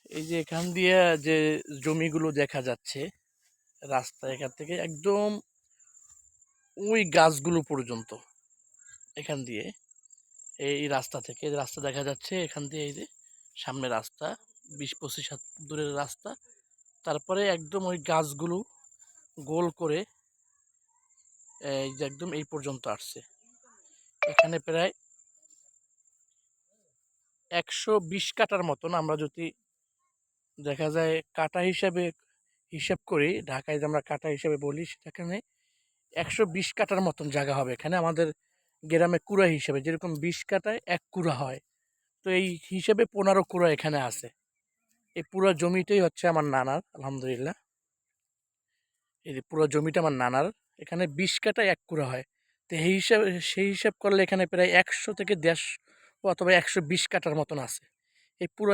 এই যে এখান দিয়ে যে জমিগুলো দেখা যাচ্ছে রাস্তা, এখান থেকে একদম ওই গাছগুলো পর্যন্ত, এখান দিয়ে এই রাস্তা থেকে রাস্তা দেখা যাচ্ছে, এখান দিয়ে এই যে সামনে রাস্তা 20-25 হাত দূরের রাস্তা, তারপরে একদম ওই গাছগুলো গোল করে এই যে একদম এই পর্যন্ত আসছে। এখানে প্রায় 120 কাটার মতন, আমরা যদি দেখা যায় কাটা হিসাবে হিসাব করি, ঢাকায় যে আমরা কাটা হিসাবে বলি, সেখানে 120 কাটার মতন জায়গা হবে এখানে। আমাদের গ্রামে কুড়া হিসাবে যেরকম 20 কাটায় 1 কুড়া হয়, তো এই হিসেবে 15 কুড়া এখানে আছে। এই পুরো জমিটাই হচ্ছে আমার নানার, আলহামদুলিল্লাহ। এই যে পুরো জমিটা আমার নানার, এখানে 20 কাটায় 1 কুড়া হয়। তো সেই হিসাব করলে এখানে প্রায় 100 থেকে 150 অথবা 120 কাটার মতন আছে এই পুরো